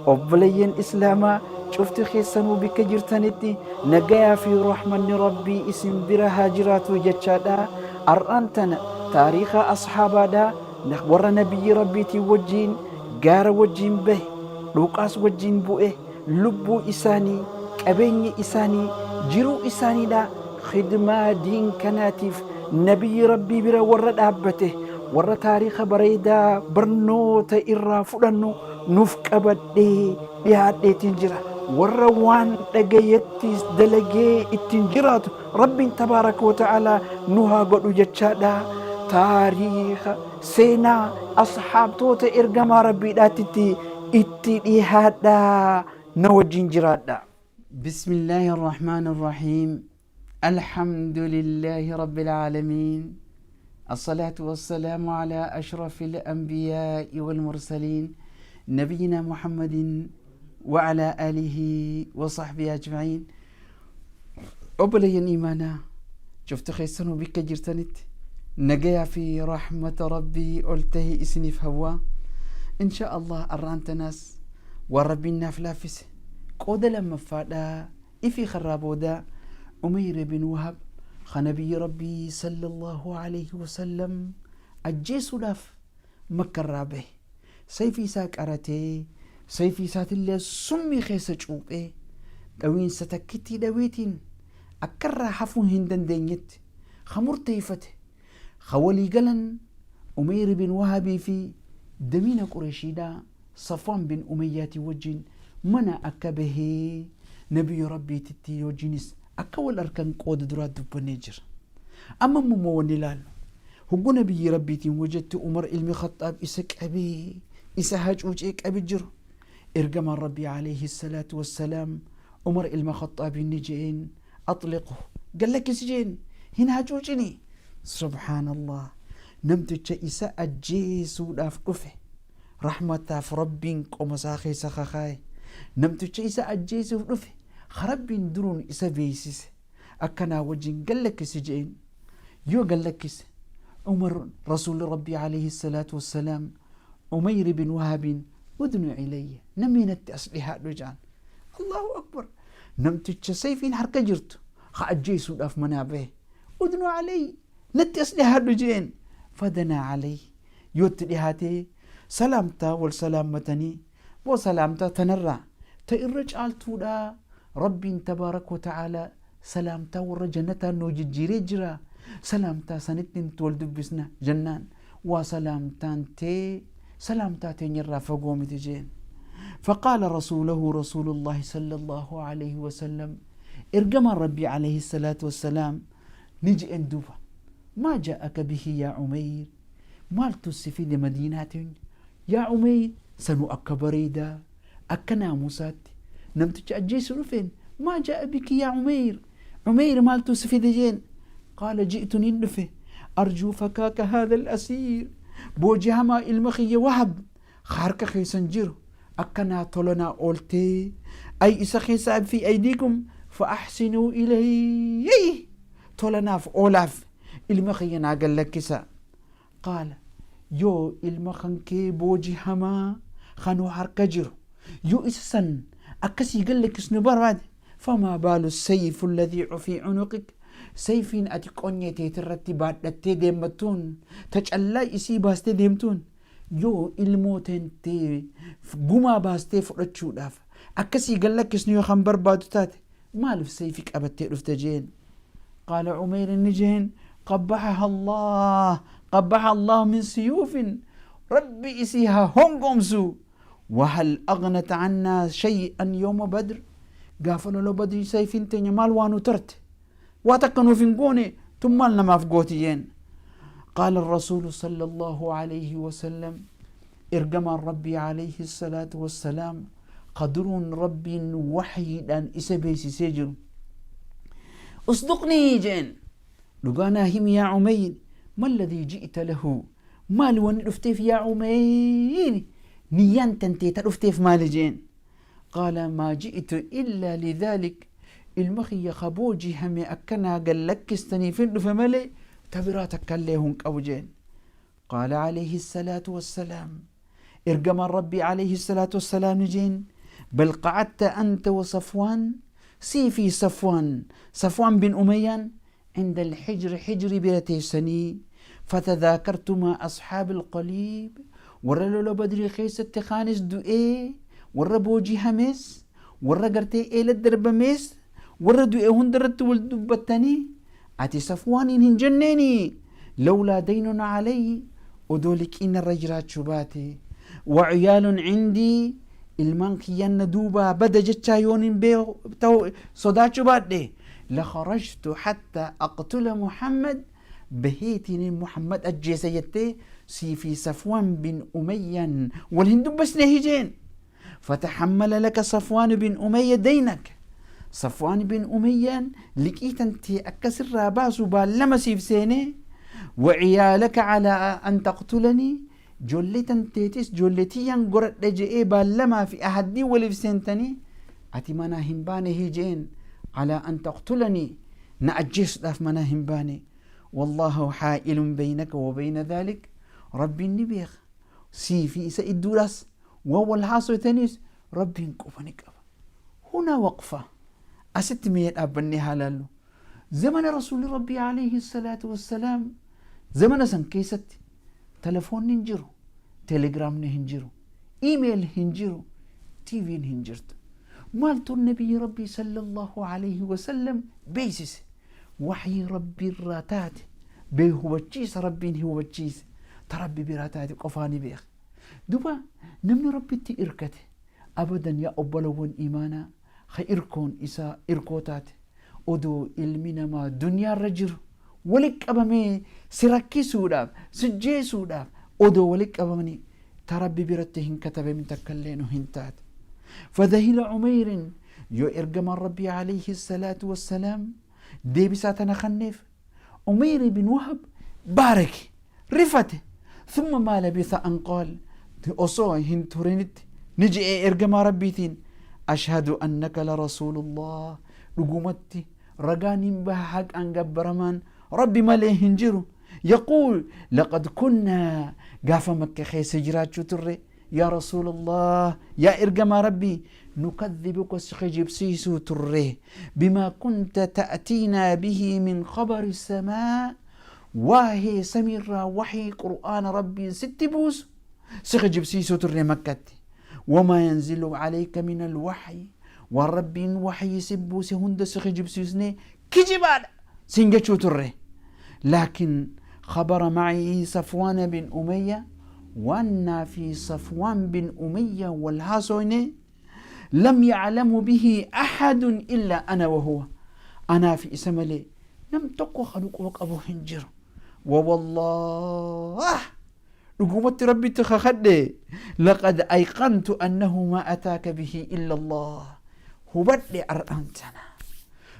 obboleeyyan islaamaa cufti keessanuu bikka jirtanitti nagayaa fi rahmanni rabbii isin bira haa jiraatu jechaadha. Har'aan tana taariika ashaabaadha warra nabiyyi rabbiitiin wajjiin gaara wajjiin bahe dhuuqaas wajjiin bu'e lubbuu isaanii qabeenyi isaanii jiruu isaaniidha khidmaa diin kanaatiif nabiyyi rabbii bira warra dhaabbate warra taariika bareedaa barnoota irraa fudhannu nuuf qabadhee dhiyaadheetiin jira. warra waan dhagayettis dalagee ittiin jiraatu rabbiin tabaaraka wa ta'aalaa nu haa godhu jechaadha. Taariika seenaa ashaabtoota ergamaa rabbiidhaatitti itti dhihaadha na wajjin jiraadha. Bismillahi irrahmaani irrahiim. Alhamdulillahi rabbil aalamiin. As-salaatu was-salaamu alaa ashrafil anbiyaa'i wal mursaliin nabiyyinaa Muhammadin وعلى آله وصحبه أجمعين. أبليا إيمانا شفت خيسانو بك جرتنت نجايا في رحمة ربي قلته اسني في هوا إن شاء الله أرانت ناس وربنا فلافس قود لما فادا إفي خرابودا أمير بن وهب خنبي ربي صلى الله عليه وسلم أجيسو لاف مكة رابه سيفي ساك أرتي سيفي سات اللي سمي خيسة شوبه دوين ستكتي دويتين أكرر حفو هندن دينيت خمر تيفته خولي قلن أمير بن وهبي في دمين قريشيدا صفوان بن أميات وجين منا أكبه نبي ربي تتي وجينيس أكول أركان قود دراد بنيجر أما مموني لال هو نبي ربي تين وجدت أمر علمي خطاب إسك أبي إسهاج وجيك أبي جر إرجم الربي عليه الصلاة والسلام عمر المخطاب النجين أطلقه قال لك سجين هنا هجوجني سبحان الله نمت تشيسا أجيسو داف كفه رحمة في ربي قمساخي سخاخاي نمت تشيسا أجيسو كفه خربين درون إسا بيسيس أكنا وجين قال لك سجين يو قال لك عمر رسول ربي عليه الصلاة والسلام أمير بن وهب ودنوا إلي نمينت أصلها رجال الله أكبر نمت سيفين حركة جرت خأجيسو داف منابه ودنوا علي نت أصلها رجين فدنا علي يوت لهاتي سلامتا والسلامتني وسلامتا تنرى تإرجال تودا ربي تبارك وتعالى سلامتا والرجنة نوجي جرا سلامتا سنتين تولد بسنا جنان وسلامتا تي سلامتا تنيرا فقوم تجين. فقال رسوله رسول الله صلى الله عليه وسلم ارجم ربي عليه الصلاة والسلام نجي اندوفا ما جاءك به يا عمير مال تسفيد مدينات يا عمير سنو أكبريدا أكنا موسات نمت تأجيس رفين ما جاء بك يا عمير عمير مال تسفيد جين قال جئت ننفه أرجو فكاك هذا الأسير بوجهما المخي وهب خارك خيسنجر أكنا طلنا أولتي أي إسخي ساب في أيديكم فأحسنوا إليه طلنا في أولاف المخي ناقل لكسا قال يو المخنكي بوجهما خانو حركجر يو إسسن أكسي قل لك سنبرد فما بال السيف الذي في عنقك سيفين أتكوني ترتبات لتي ديمتون تجعل إسي باستي ديمتون يو الموتين تي قما باستي فرتشو داف أكسي قال لك سنيو خنبر بادوتات مالف سيفك أبتي رفتجين. قال عمير النجين قبحها الله من سيوف ربي إسيها هنقمسو وهل أغنت عنا شيئا يوم بدر قافلوا له بدر سيفين تنيا مال وانو ترت واتقنوا فنقوني ثم لنا مفقوتيين. قال الرسول صلى الله عليه وسلم ارجم ربي عليه الصلاة والسلام قدر ربي وحيدا إسبيسي سجر اصدقني جين لقانا هم يا عمير ما الذي جئت له مال ونرفتيف يا عمير نيان تنتي ترفتيف مال جين. قال ما جئت إلا لذلك المخي خبوجي همي أكنا قال لك استني فين فملي تبراتك كليهن أوجين. قال عليه الصلاة والسلام إرجم ربي عليه الصلاة والسلام نجين بل قعدت أنت وصفوان في صفوان بن أمية عند الحجر حجر برتيسني فتذاكرتما أصحاب القليب ورلو بدري خيس التخانس دوئي وربوجي همس ورقرتي إلى الدرب مس وردوئي هندرت والدبتني أتي صفوان هنجنني لولا دين علي ودولك إن الرجرات شباتي وعيال عندي المنكي الندوبة بدا جتايون بيو صدات شباتي لخرجت حتى أقتل محمد بهيتني محمد الجيسيتي في صفوان بن أمية والهندو بس نهيجين فتحمل لك صفوان بن أمية دينك صفوان بن أمية لكيت أنت أكسر راباس بالما سيف سيني وعيالك على أن تقتلني جولتن تيتس جولتيان قرد لجئي بالما في أحدي ولف سنتني أتي منا همباني هيجين على أن تقتلني نأجيس داف منا همباني والله حائل بينك وبين ذلك ربي النبيخ سيفي سيد دوراس وهو الحاصل تنيس ربي نكوفنك هنا وقفة أست ميت أبني حلالو زمن رسول ربي عليه الصلاة والسلام زمن سنكيست تلفون ننجرو تليجرام نهنجرو إيميل هنجرو تيفي هنجرت مالتو النبي ربي صلى الله عليه وسلم بيسس وحي ربي الراتات بيه هو الجيس ربي هو الجيس تربي براتات قفاني بيخ دوبا نمني ربي تئركته أبدا يا أبلون إيمانا خيركون إسا إركوتات أدو إلمنا ما دنيا رجر ولك أبامي سركي سوداب سجي سوداب أدو ولك أبامني تربي برتهن كتب من تكلين هنتات فذهل عمير يو إرجم ربي عليه الصلاة والسلام دي بساتنا خنف عمير بن وهب بارك رفته ثم ما لبث أن قال أصوي هنتورنت نجي إرجم ربيتين أشهد أنك لرسول الله رقومتي رقاني بحق أن قبرمان ربي مليه هنجرو يقول لقد كنا قاف مكة خيس جرات شتري يا رسول الله يا إرقم ربي نكذبك سخجب سيسو تري بما كنت تأتينا به من خبر السماء وهي سمير وحي قرآن ربي ست بوس سخجب سيسو تري مكة وما ينزل عليك من الوحي والرب وحي سبوس هند سخجب سيسني كجبال سنجتشو تري لكن خبر معي صفوان بن أمية وأن في صفوان بن أمية والحاسين لم يعلم به أحد إلا أنا وهو أنا في اسملي لم تقو خلق أبو هنجر ووالله رقومت ربي تخخدي لقد أيقنت أنه ما أتاك به إلا الله هو بدي أرأنتنا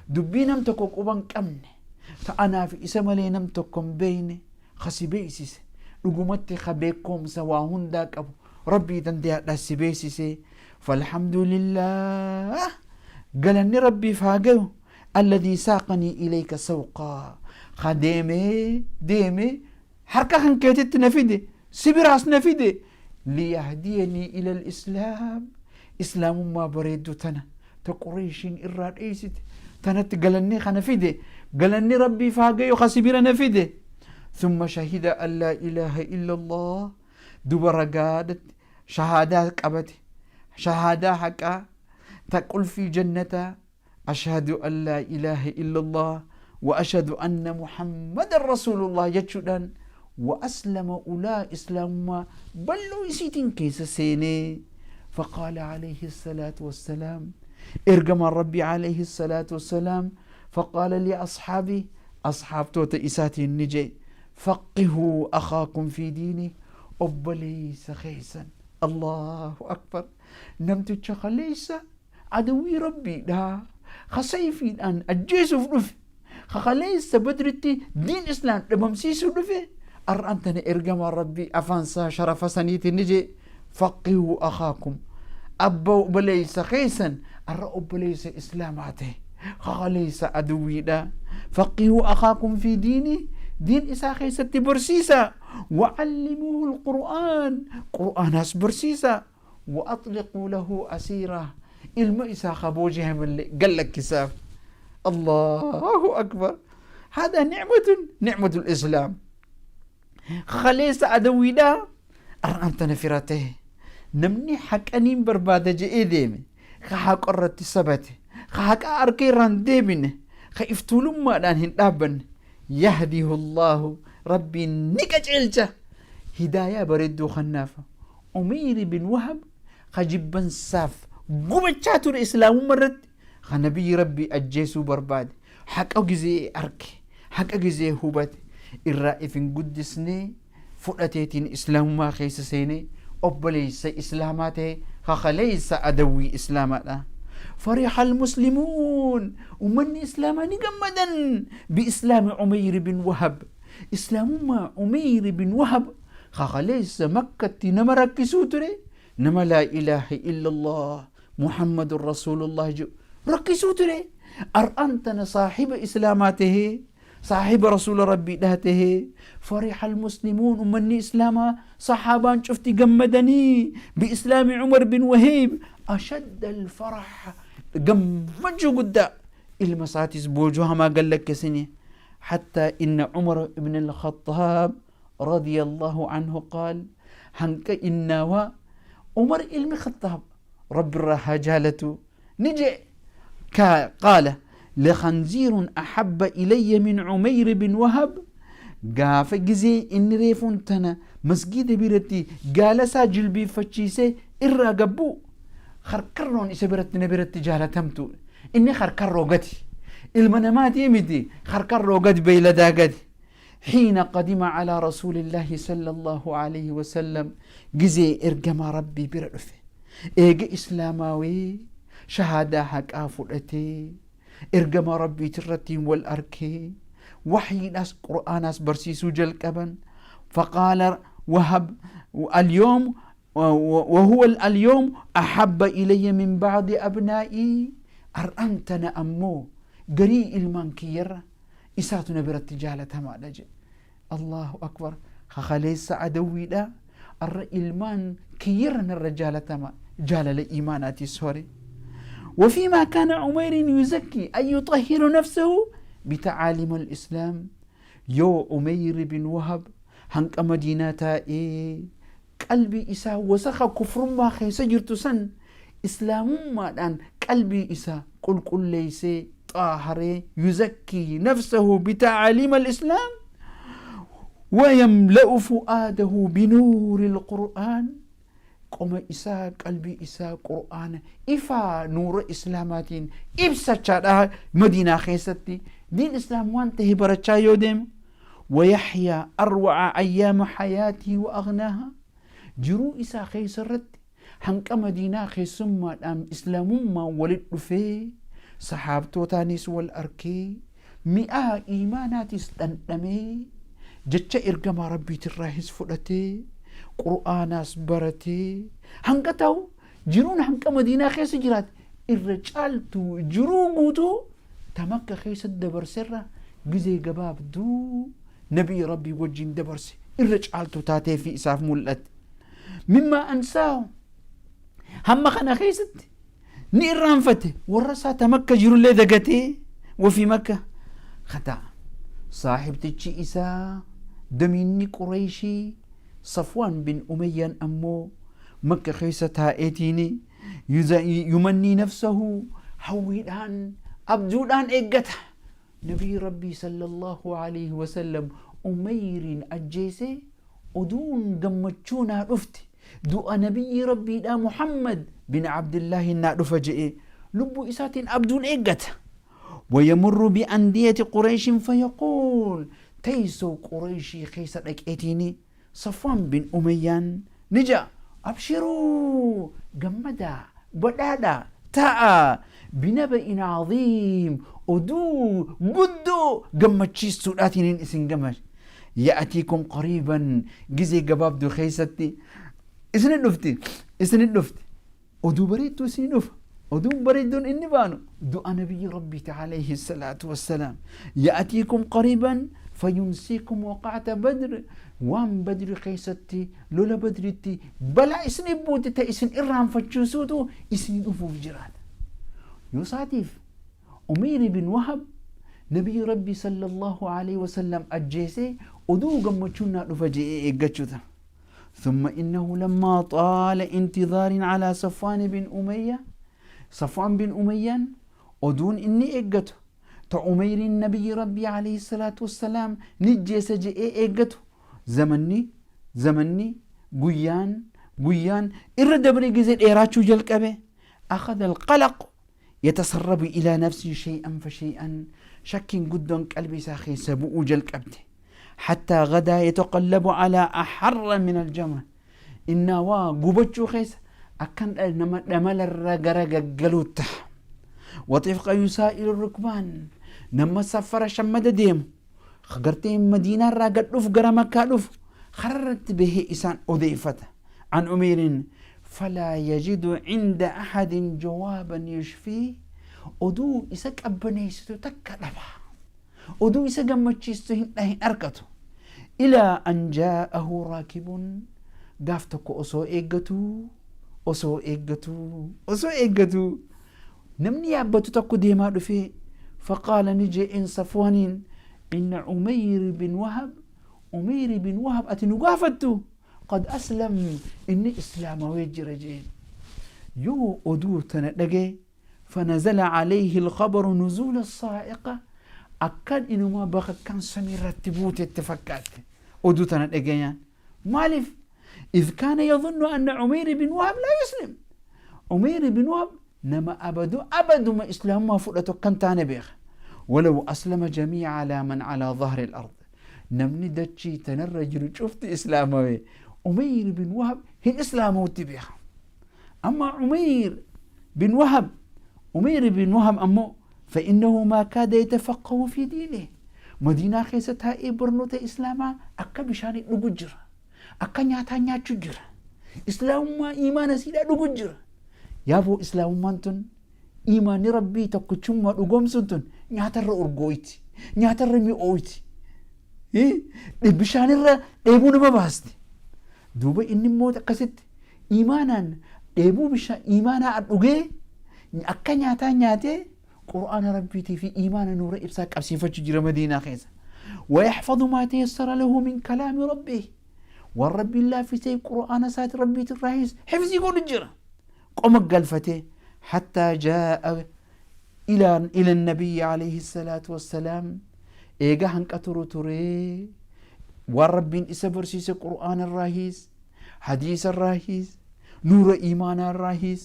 دبي نم تقو قبان كمني فأنا في اسملي نم تقوم بيني خسيبيسيس رقومت خبيكم سواهن داك أبو ربي تندي لسيبيسيسي فالحمد لله قالني ربي فاقو الذي ساقني إليك سوقا خديمي ديمي حركة خنكيتت نفيدي سبراس نفيدي ليهديني إلى الإسلام إسلام ما بريدو تنا تقريشين إراد إيسيت تنا تقلني خنفيدي قالني ربي فاقو خسبير نفيدي ثم شهد أن لا إله إلا الله دبر قادت شهادات قبتي شهادة حقا تقول في جنة أشهد أن لا إله إلا الله وأشهد أن محمد رسول الله يجدن وأسلم أولى إسلام بلو يسيتين كيس سيني فقال عليه الصلاة والسلام إرقم ربي عليه الصلاة والسلام فقال لأصحابي أصحاب توت إساتي النجي فقهوا أخاكم في ديني أبليس خيسا الله أكبر نمت تشخليس عدوي ربي دا خسيفي أن أجيسو فلوف خليس بدرتي دين إسلام لممسيسو فلوف أرأنتني إرقم ربي أفانسا شرف سنيتي نجي فقهوا أخاكم أبو بليس خيسا أرأو بليس إسلاماته خليس عدوي دا فقهوا أخاكم في ديني دين إسا خيسة برسيسا وعلموه القرآن قرآن برسيسا وأطلقوا له أسيرة المئسا خبوجهم اللي قال لك كساف. الله أكبر. هذا نعمة الإسلام. خليس أدوي دا أنت نفرته نمني حق أنيم بربادة جئديمي خاك قررت السبت خاك أركي رانديبين خايفتولم ما دان هندابن يهديه الله ربي نكجلجة هداية بردو خنافة أمير بن وهب خجبن ساف قبتشاتو الإسلام مرد خنبي ربي أجيسو برباد حق أجزي أركي حق أجزي هوبات الرائف قدسني فؤتيتين إسلام ما خيس سيني أبليس إسلاماته خليس أدوي إسلاماته. فرح المسلمون ومن إسلاماني جمدا بإسلام عمير بن وهب. إسلام ما عمير بن وهب خليس مكة نمرك سوتري نما لا إله إلا الله محمد رسول الله ركسوتري أرأنتنا صاحب إسلاماته صاحب رسول ربي دهته. فرح المسلمون ومن إسلاما صحابان شفتي جمدني بإسلام عمر بن وهيب أشد الفرح جمجو قدا المساتس بوجوها ما قال لك سني. حتى إن عمر بن الخطاب رضي الله عنه قال هنك إنوا عمر الخطاب رب الرها جالته نجي قال لخنزير أحب إلي من عمير بن وهب قاف جزي إن ريفون تنا مسجد بيرتي قال ساجل بفتشيسي إرى قبو خركرون إسبرت نبرت جالتمتو إني خركرو قدي المنامات يمدي خركرو قد بيلدا قد. حين قدم على رسول الله صلى الله عليه وسلم جزي إرقم ربي برعفه إيجا إسلاماوي شهادة حق آفرتي إرقم ربي ترتين والأركي وحي ناس قرآن ناس برسيسو جلقبا. فقال وهب اليوم وهو اليوم أحب إلي من بعض أبنائي أرأنتنا أمو قري إلمان كير إساتنا برتجالة ما لجي. الله أكبر. خليس عدوي لا إلمان كيرنا الرجالة ما جال لإيماناتي سوري. وفيما كان عمير يزكي أن يطهر نفسه بتعاليم الإسلام. يو عمير بن وهب هنك مدينة قلبي إسا وسخ كفر ما خيس جرتسن إسلام ما الآن قلبي إسا قل ليس طاهر يزكي نفسه بتعاليم الإسلام ويملأ فؤاده بنور القرآن. قوم إسا قلبي إسا قرآن إفا نور إسلاماتين إبسا تشارها مدينة خيستي دين إسلام وانته برچا يودم. ويحيا أروع أيام حياتي وأغناها. جرو إسا خيسرت هنك مدينة خيسما أم إسلام ما ولد في صحابتو تانيس والأركي مئة إيمانات استنمي جتش إرقام ربي تراهز فلتي قرآن أسبرتي هنكتاو جرون هنك مدينة خيس جرات الرجالتو جرو قوتو تمكة خيس الدبر سرة جزي قباب دو نبي ربي وجين دبرسي الرجالتو تاتي في إساف مولت. مما أنساه هم خنا خيست نيران فتي ورسا تمكة جرو اللي دقتي. وفي مكة خطأ صاحب تجي إسا دميني قريشي صفوان بن أمية أمو مكة خيستها إيتيني يمني نفسه حويدان أبدودان إيقتها. نبي ربي صلى الله عليه وسلم أمير أجيسي ودون قمتشونا رفتي دو نبي ربي دا محمد بن عبد الله النعرف جئي لبو إسات أبدون إيقتها. ويمر بأندية قريش فيقول تيسو قريشي خيستك إيتيني صفوان بن أميان نجا أبشروا جمدا بدادا تاء بنبأ عظيم أدو قدو جمتشيس سوراتين إسن جمش يأتيكم قريبا جزي جباب دو خيستي إسن النفتي أدو بريتو سنوف ودون بريدون إني بانو دعاء نبي ربي عليه الصلاة والسلام يأتيكم قريبا فينسيكم وقعة بدر وان بدر قيستي لولا بدرتي بلا اسن بوتتا اسن إرام فجوسوتو اسن أفو جرات يوساتيف أمير بن وهب نبي ربي صلى الله عليه وسلم أجيسي ودو قمتشونا رفجئ إيقاتشوتا ثم إنه لما طال انتظار على صفوان بن أمية صفوان بن أمية ودون إني إيقاتو تعمير النبي ربي عليه الصلاة والسلام نجيس جئ إيقاتو زمني قيان إرد بريقزي إيراتشو جلقبه أخذ القلق يتسرب إلى نفسه شيئا فشيئا شك قدن قلبي ساخي سبؤ جلقبته حتى غدا يتقلب على أحر من الجمر إنا قبتشو خيس أكن نمال الرقرق قلوته وطفق يسائل الركبان نما سفر شمد ديم خقرتين مدينة راقد لف قرمكا لف خررت به إسان أضيفته عن أمير فلا يجد عند أحد جوابا يشفيه أدو إساك أبنيستو تكالبا أدو إساك أمتشيستو هين أركتو إلى أن جاءه راكب قافتك أسو إيقتو نمني أبتو تكو ديما فيه فقال نجي إن صفوان إن عمير بن وهب أتنقافتو قد أسلم إني إسلام ويجرجين يو أدو تندقي فنزل عليه الخبر نزول الصاعقة أكد إنه ما بقى كان سمير رتبوت اتفكات أدو تندقي مالف إذ كان يظن أن عمير بن وهب لا يسلم عمير بن وهب نما أبدو ما إسلام ما فؤلته كان تانبيخ ولو أسلم جميع على من على ظهر الأرض نمني دتشي تنرجل شفت إسلامه عمير بن وهب هي إسلامه وتبيخ أما عمير بن وهب أمو فإنه ما كاد يتفقه في دينه مدينة خيستها إبرنوت إسلاما أكا بشاني نقجر أكا نياتا نياتشجر إسلام ما إيمان سيدا نقجر يابو إسلام مانتون إيمان ربي تقچم ما نقوم سنتون نياتا رأرقويتي نياتا رميقويتي بشاني را ديبون مباستي دوبا إني موت أكست إيمانا ديبو بشان إيمانا أرقوغي أكا نياتي قرآن ربي في إيمان نور إبساك أبسيفة جرى مدينة خيزة ويحفظ ما تيسر له من كلام ربه والرب الله في سيب قرآن سات ربي الرئيس حفظ يقول الجرى قم قلفته حتى جاء إلى النبي عليه الصلاة والسلام إيجا هنك تري والرب إسبر سيس قرآن الرئيس حديث الرئيس نور إيمان الرئيس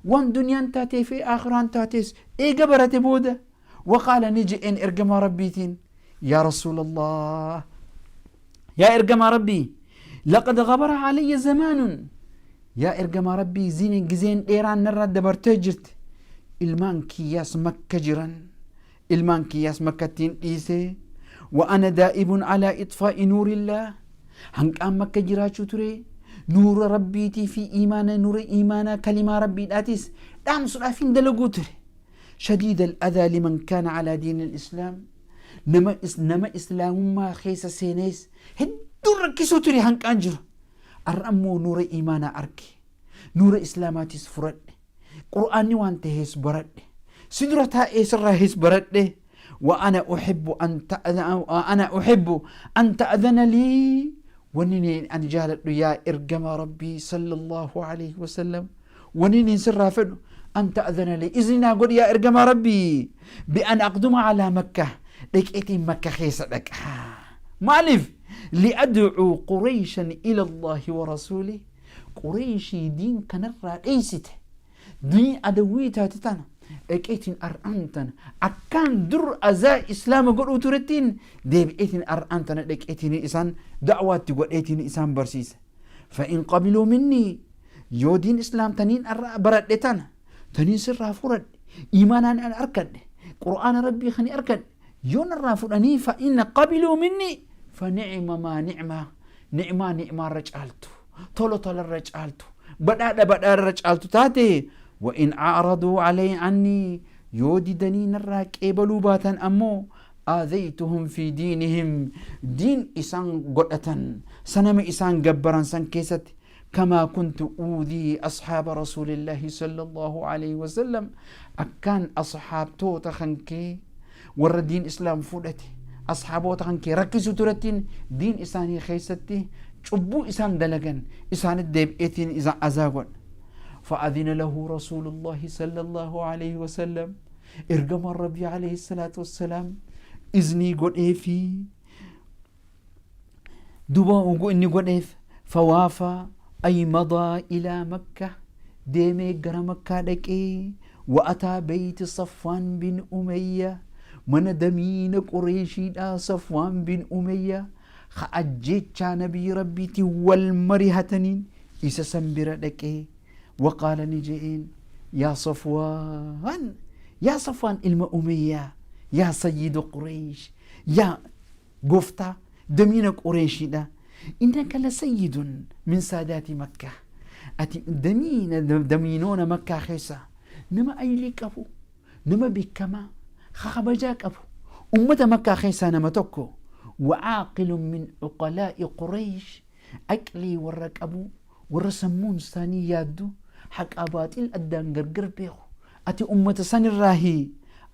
وان دنيا تاتي في آخران تاتيس إيجا برات بودة وقال نجي إن إرقم ربيتين يا رسول الله يا إرقم ربي لقد غبر علي زمان يا إرقم ربي زين إيران نرد برتجرت المان كياس مكة جران المان كياس مكتين إيسي وأنا دائب على إطفاء نور الله هنك أم مكة جراتشو تري نور ربيتي في إيمانا نور إيمانا كلمة ربي الآتيس دام صلافين دلقوتر شديد الأذى لمن كان على دين الإسلام نما إسلام ما خيس سينيس هدور كيسو تري هنك أنجر أرأمو نور إيمانا أركي نور إسلاماتيس فرد قرآني وانتهيس برد سدرتها إسرها هيس برد وأنا أحب أن تأذن لي ونيني أن جالت يا إرقم ربي صلى الله عليه وسلم ونيني سرها فنو أن تأذن لي إذن أقول يا إرقم ربي بأن أقدم على مكة لك إتي مكة خيسة لك مالف لأدعو قريشا إلى الله ورسوله قريشي دين كنرى ليسته دين أدويتها تتانا إتين أرأنتن أكان در أزاء إسلام قلو ترتين ديب إتين أرأنتن لك إتين إسان دعوات تقول إتين إسان برسيس فإن قبلوا مني يو دين إسلام تنين برد لتانا تنين سر فرد إيمانا أن أركد قرآن ربي خني أركد يون الرافضني فإن قبلوا مني فنعم ما نعمة رجالتو طولو رجالتو بدأ رجالتو تاتي وإن أعرضوا علي عني يوددني نراك إبلو باتا أمو آذيتهم في دينهم دين إسان قدأة سنم إسان قبرا سن كيست كما كنت أوذي أصحاب رسول الله صلى الله عليه وسلم أكان أصحاب توتا خنكي ور دين إسلام فودتي أصحابو تخنكي ركزوا ترتين دين إساني خيستي شبو إسان دلغن إسان الدب إتين إذا أزاغن فأذن له رسول الله صلى الله عليه وسلم إرقم الربي عليه الصلاة والسلام إذني قد في دوبا وقو إني قد فوافى أي مضى إلى مكة ديمي قرى مكة دكي وأتى بيت صفوان بن أمية من دمين قريشي صفوان بن أمية خأجيت نبي ربيتي والمريهتنين إسا سنبر دكي وقال نجئين يا صفوان إلما أمية يا سيد قريش يا قفتا دمينك قريشي دا إنك لسيد من سادات مكة أتي دمينون مكة خيسا نما أيليك أبو نما بكما خخبجاك أبو أمة مكة خيسا نما تكو وعاقل من عقلاء قريش أكلي ورك أبو ورسمون ثاني يادو حق أباتي الأدان قرقر بيخو أتي أمة سن الراهي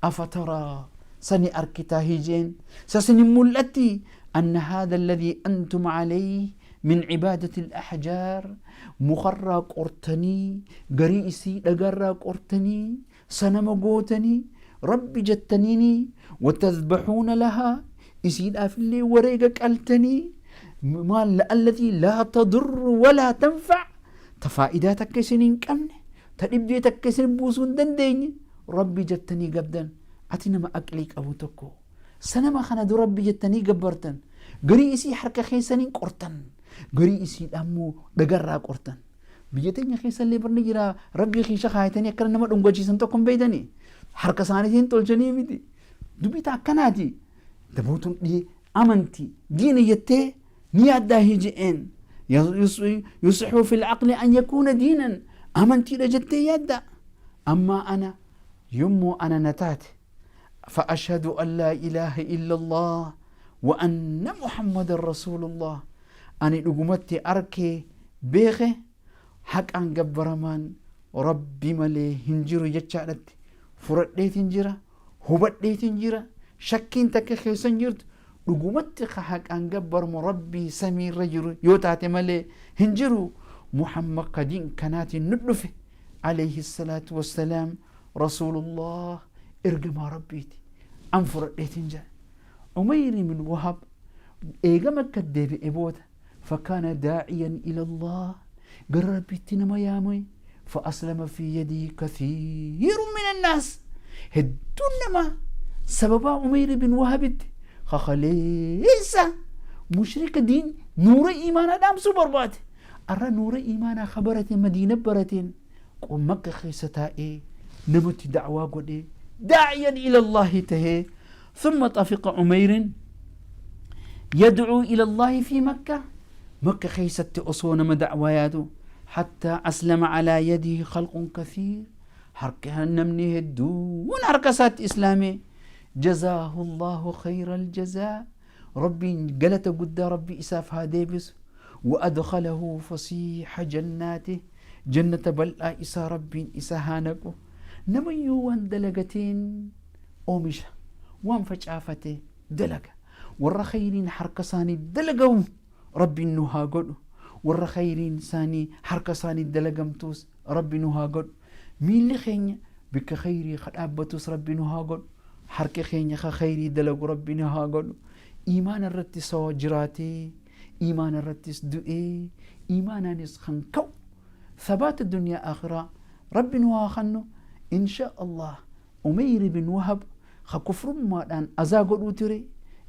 أفترى سني أركتاهي جين سسني ملتي أن هذا الذي أنتم عليه من عبادة الأحجار مخرى قرتني قريسي لقرى قرتني سنم قوتني ربي جتنيني وتذبحون لها يسيد أفلي وريقك ألتني مال الذي لا تضر ولا تنفع تفائداتك كسنين كمنه تلبيتك كسن بوسون دندين ربي جتني قبدا أتنا ما أكليك أبو تكو سنما خنا دو ربي جتني قبرتن قريسي حركة خيسنين قرتن قريسي أمو دقرى قرتن بيجتني خيسا اللي برنجرا ربي خيشا خايتني أكرا نما دنقوشي سنتوكم بيدني حركة سانتين تولجني مدي دبيتا كناتي دبوتن دي أمنتي دين يتي نيادا هيجئين يصح في العقل أن يكون دينا أمنتي لجتي يدا أما أنا يمو أنا نتات فأشهد أن لا إله إلا الله وأن محمد رسول الله أني نقمتي أركي بيخي حق أن قبرمان ربي ملي هنجرو يتشعرت فرد دي تنجرة هبت دي تنجرة شكين تكخي سنجرت نقمتي حق أن قبر مربي سمي رجل يوتاتي ملي هنجرو محمد قدين كانت ندفه عليه الصلاة والسلام رسول الله ارقم ربيتي أنفر إتنجا أمير من وهب إيقامك كدب إبوت فكان داعيا إلى الله قربت نما يامي فأسلم في يدي كثير من الناس هدونما سبب أمير بن وهب خليسة مشرك دين نور إيمان دام سوبربات أرى نور إيمان خبرت مدينة برتين قم مكة خيستائي نمت دعوة قدي داعيا إلى الله تهي ثم طفق عمير يدعو إلى الله في مكة مكة خيست أصون مدعواته حتى أسلم على يده خلق كثير حركها النمنه دون حركسات إسلامي جزاه الله خير الجزاء ربي قلت قد ربي إسافها ديبس وأدخله فصيح جناته جنة بلأ إسا ربي إساهانكو نميو وان دلقتين أومشا وان فجافته دلقة ورا خيرين حركة ساني دلقوا ربي نوها قد ورا خيرين ساني حركة ساني دلقمتوس ربي نوها قد مين لخيني بك خيري خد أبتوس ربي نوها قد حركة خيني خيري دلق ربي نوها قد إيمان الرتس وجراتي إيمان الرتس دؤي إيمان نس خنكو ثبات الدنيا آخرة ربي نوها خنو إن شاء الله أمير بن وهب خكفر ما دان أزاقود وتري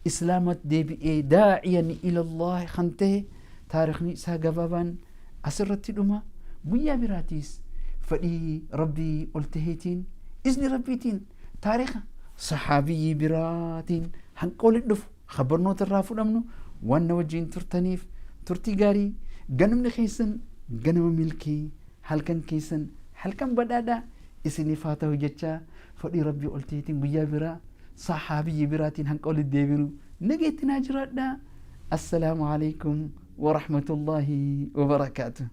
إسلامت دي داعيا إلى الله خنته تاريخني ساقبابان أسرت الأمة ويا براتيس فدي ربي قلتهيتين إذن ربيتين تاريخ صحابي براتين هنقول الدف خبرنو ترافو الأمنو وانا وجين ترتنيف ترتي قاري قنم لخيسن قنم ملكي هل كان كيسن halkan badhaadhaa isiniif haa ta'u jecha fedhii rabbii olteetiin guyyaa biraa sahaabiyyi biraatiin hanqa olit deebinu nageetti naa jiraadhaa. assalaamu alaikum warahmatullaahi wabarakaatuh.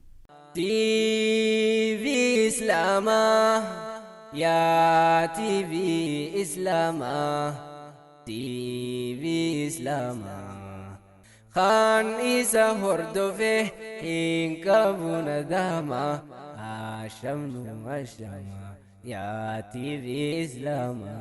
TV Islama ya TV Islama TV Islama Khan isa hordofe hinkabu nadama ashamnu ashama ya TV Islama